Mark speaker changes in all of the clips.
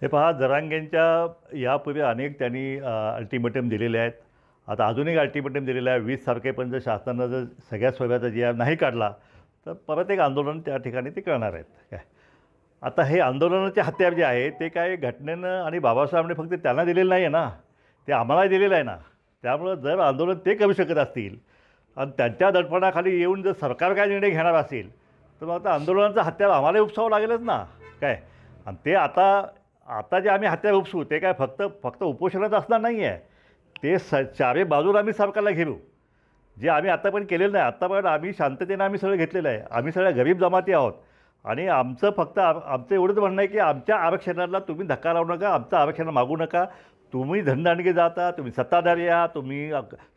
Speaker 1: हे पहा, जरांगेंच्या यापूर्वी अनेक त्यांनी अल्टिमेटम दिलेले आहेत. आता अजून एक अल्टिमेटम दिलेलं आहे. 20 तारखेपर्यंत जर शासनानं जर सगळ्या सोयऱ्याचा जी आर नाही काढला तर परत एक आंदोलन त्या ठिकाणी ते करणार आहेत. काय आता हे आंदोलनाचे हत्यार जे आहे ते काय घटनेनं आणि बाबासाहेबांनी फक्त त्यांना दिलेलं नाही आहे ना, ते आम्हाला दिलेलं आहे ना. त्यामुळं जर आंदोलन ते करू शकत असतील आणि त्यांच्या दडपणाखाली येऊन जर सरकार काय निर्णय घेणार असेल तर मग आता आंदोलनाचं हत्यार आम्हालाही उपसावं लागेलच ना. काय आणि ते आता आता जे आम्ही हत्यार उपसू ते काय फक्त फक्त उपोषणाचं असणार नाही आहे. ते चारी बाजूला आम्ही सरकारला घेऊ. जे आम्ही आत्तापर्यंत केलेलं नाही. आत्तापर्यंत आम्ही शांततेनं आम्ही सगळं घेतलेलं आहे. आम्ही सगळ्या गरीब जमाती आहोत आणि आमचं फक्त आमचं एवढंच म्हणणं आहे की आमच्या आरक्षणाला तुम्ही धक्का लावू नका, आमचं आरक्षण मागू नका. तुम्ही धनदांडगे जाता, तुम्ही सत्ताधारी आहात, तुम्ही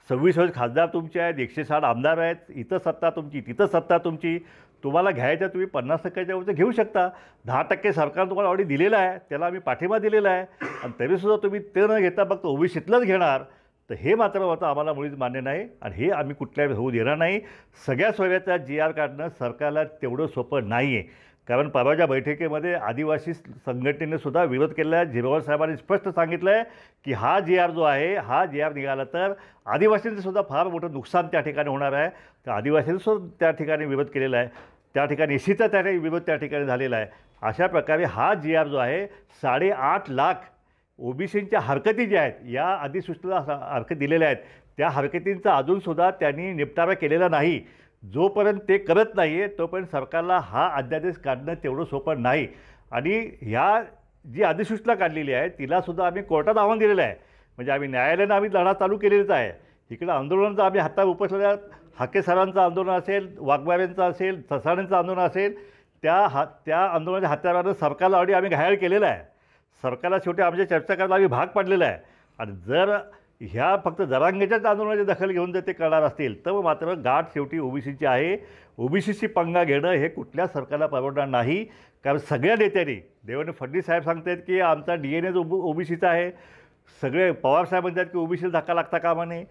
Speaker 1: 26 खासदार तुमचे आहेत, 160 आमदार आहेत, इथं सत्ता तुमची, तिथं सत्ता तुमची. तुम्हाला घ्यायच्या तुम्ही 50%च्या वरती घेऊ शकता. 10% सरकार तुम्हाला ऑलरेडी दिलेलं आहे, त्याला आम्ही पाठिंबा दिलेला आहे आणि तरीसुद्धा तुम्ही ते न घेता फक्त ओबीसीतलंच घेणार. तर हे मात्र आता आम्हाला मुळीच मान्य नाही आणि हे आम्ही कुठल्याही होऊ देणार नाही. सगळ्या सोयऱ्याचा जी आर काढणं सरकारला तेवढं सोपं नाही आहे. कारण परवाच्या बैठकीमध्ये आदिवासी संघटनेने सुद्धा विरोध केलेला आहे. झिरवाळ साहेबांनी स्पष्ट सांगितलं आहे की हा जी आर जो आहे, हा जी आर निघाला तर आदिवासींचं सुद्धा फार मोठं नुकसान त्या ठिकाणी होणार आहे. तर आदिवासींनी सुद्धा त्या ठिकाणी विरोध केलेला आहे. त्या ठिकाणी एसीचा त्या ठिकाणी विरोध त्या ठिकाणी झालेला आहे. अशा प्रकारे हा जी आर जो आहे 8.5 लाख ओबीसींच्या हरकती ज्या आहेत, या अधिसूचनेला हरकत दिलेल्या आहेत, त्या हरकतींचा अजूनसुद्धा त्यांनी निपटारा केलेला नाही. जोपर्यंत ते करत नाही आहे तोपर्यंत सरकारला हा अध्यादेश काढणं तेवढं सोपं नाही. आणि ह्या जी अधिसूचना काढलेली आहे तिलासुद्धा आम्ही कोर्टात आव्हान दिलेलं आहे. म्हणजे आम्ही न्यायालयानं आम्ही लढा चालू केलेलाच आहे. इकडं आंदोलनाचं आम्ही हातात उपसलेल्या हाके सरांचं आंदोलन असेल, वाघमारेंचं असेल, ससाण्यांचं आंदोलन असेल, त्या आंदोलनाच्या हत्यारानं सरकारला ऑलरेडी आम्ही घायल केलेलं आहे. सरकारला शेवटी आमच्या चर्चा करायला आम्ही भाग पाडलेला आहे. आणि जर ह्या फक्त जरांगेच्याच आंदोलनाची दखल घेऊन जर ते करणार असतील तर मात्र गाठ शेवटी ओबीसीची आहे. ओबीसीची पंगा घेणं हे कुठल्या सरकारला परवडणार नाही. कारण सगळ्या नेत्यांनी, देवेंद्र फडणवीस साहेब सांगत आहेत की आमचा DNA ओबीसीचा आहे. सगळे पवारसाहेब म्हणतात की ओबीसीला धक्का लागता कामा नये.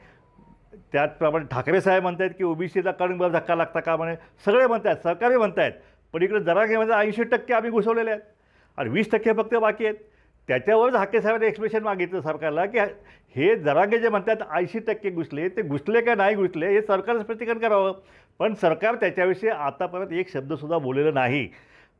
Speaker 1: त्याचप्रमाणे ठाकरे साहेब म्हणत आहेत की ओबीसीला कणभर धक्का लागता कामा नये. सगळे म्हणत आहेत, सरकारही म्हणत आहेत. पण इकडे जरांगेमध्ये 80% आम्ही घुसवलेले आहेत आणि 20% फक्त बाकी आहेत. त्याच्यावरच हाके साहेबांनी एक्सप्रेशन मागितलं सरकारला की हे जरांगे जे म्हणतात 80% घुसले, ते घुसले का नाही घुसले हे सरकारच प्रतिकरण करावं. पण सरकार त्याच्याविषयी आतापर्यंत एक शब्दसुद्धा बोललेलं नाही.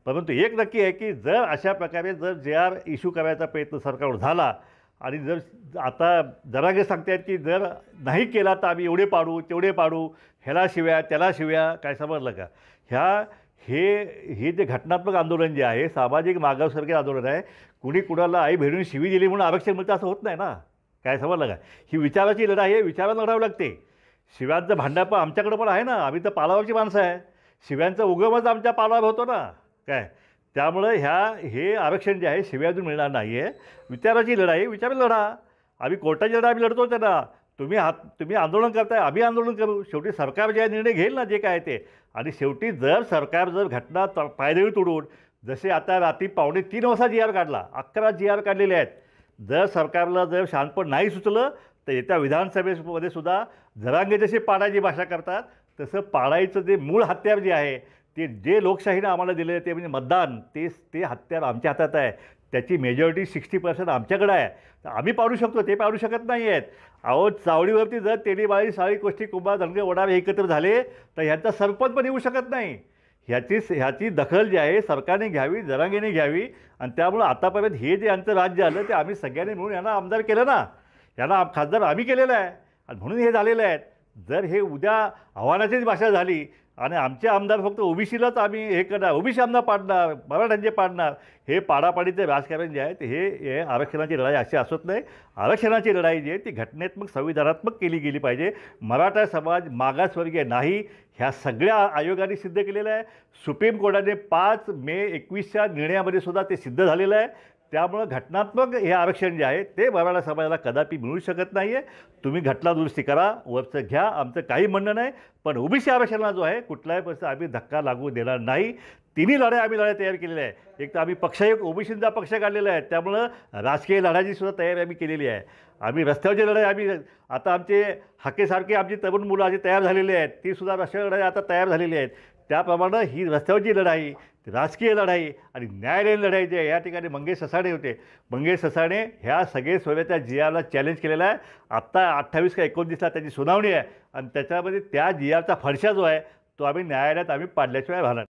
Speaker 1: परंतु एक नक्की आहे की जर अशा प्रकारे जर जे आर इश्यू करायचा प्रयत्न सरकारवर झाला आणि जर आता जरांगे सांगतायत की जर नाही केला तर आम्ही एवढे पाडू तेवढे पाडू, ह्याला शिव्या त्याला शिव्या, काय समजलं का. हे जे घटनात्मक आंदोलन जे आहे, सामाजिक मागासवर्गीय आंदोलन आहे. कुणी कुणाला आई बहिणीने शिवी दिली म्हणून आरक्षण मिळतं असं होत नाही ना. काय समजलं का. ही विचाराची लढाई आहे, विचाराला लढावं लागते. शिव्यांचं भांडण पण आमच्याकडं पण आहे ना. आम्ही तर पालावरची माणसं आहे. शिव्यांचा उगमच आमच्या पालावर होतो ना. काय त्यामुळं हे आरक्षण जे आहे शिव्यातून मिळणार नाही आहे. विचाराची लढाई, विचाराला लढा. आम्ही कोर्टाची लढाई आम्ही लढतोच आहे ना. तुम्ही आंदोलन करताय, आम्ही आंदोलन करू. शेवटी सरकार जे निर्णय घेईल ना जे काय ते. आणि शेवटी जर सरकार जर घटना पायदळी तोडून, जसे आता रात्री 2:45 वाजता जी आर काढला, 11 जी आर काढलेले आहेत. जर सरकारला जर शहाणपण नाही सुचलं तर येत्या विधानसभेमध्ये सुद्धा जरांगे जसे पाडायची भाषा करतात तसं पाडायचं जे मूळ हत्यार जे आहे, ते जे लोकशाहीनं आम्हाला दिलेलं आहे ते म्हणजे मतदान, ते हत्यार आमच्या हातात आहे. त्याची मेजॉरिटी 60% आमच्याकडं आहे. तर आम्ही पाडू शकतो, ते पाडू शकत नाही आहेत. अहो, चावडीवरती जर तेलीबाळी साळी कोष्टी कुंभार धनगे वडावे एकत्र झाले तर ह्यांचा सरपंच पण येऊ शकत नाही. ह्याची दखल जी आहे सरकारने घ्यावी, जरांगेने घ्यावी. आणि त्यामुळं आतापर्यंत हे जे आमचं राज्य आलं ते आम्ही सगळ्यांनी मिळून यांना आमदार केलं ना, यांना खासदार आम्ही केलेलं आहे आणि म्हणून हे झालेलं आहे. जर हे उद्या आव्हानाचीच भाषा झाली आणि आमचे आमदार फक्त ओबीसीलाच आम्ही हे करणार, ओबीसी आमदार पाडणार, मराठ्यांचे पाडणार, हे पाडापाडीचे राजकारण जे आहे ते हे आरक्षणाची लढाई अशी असत नाही. आरक्षणाची लढाई जी आहे ती घटनात्मक संविधानात्मक केली गेली पाहिजे. मराठा समाज मागासवर्गीय नाही, ह्या सगळ्या आयोगाने सिद्ध केलेलं आहे. सुप्रीम कोर्टाने 5 मे 2021च्या निर्णयामध्ये सुद्धा ते सिद्ध झालेलं आहे. त्यामुळं घटनात्मक हे आरक्षण जे आहे ते मराठा समाजाला कदापि मिळू शकत नाही आहे. तुम्ही घटना दुरुस्ती करा, वरचं घ्या, आमचं काही म्हणणं नाही. पण ओबीसी आरक्षणाला जो आहे कुठल्याही परिस्थितीत आम्ही धक्का लागू देणार नाही. तिन्ही लढ्या तयार केलेल्या आहे. एक तर आम्ही ओबीसींचा पक्ष काढलेला आहे, त्यामुळं राजकीय लढाईची सुद्धा तयारी आम्ही केलेली आहे. आम्ही रस्त्यावरची लढाई आम्ही आता आमचे हाकेसारखे आमची तरुण मुलं आधी तयार झालेली आहेत, ती सुद्धा रस्त्यावर लढाई आता तयार झालेली आहेत. त्याप्रमाणे ही रस्त्यावरची लढाई, राजकीय लढाई आणि न्यायालयीन लढाई जी आहे या ठिकाणी मंगेश ससाणे होते. मंगेश ससाणे ह्या सगळे सोयऱ्याच्या जी आरला चॅलेंज केलेला आहे. आत्ता 28 का 29ला त्याची सुनावणी आहे आणि त्याच्यामध्ये त्या जी आरचा फडशा जो आहे तो आम्ही न्यायालयात पाडल्याशिवाय राहणार नाही.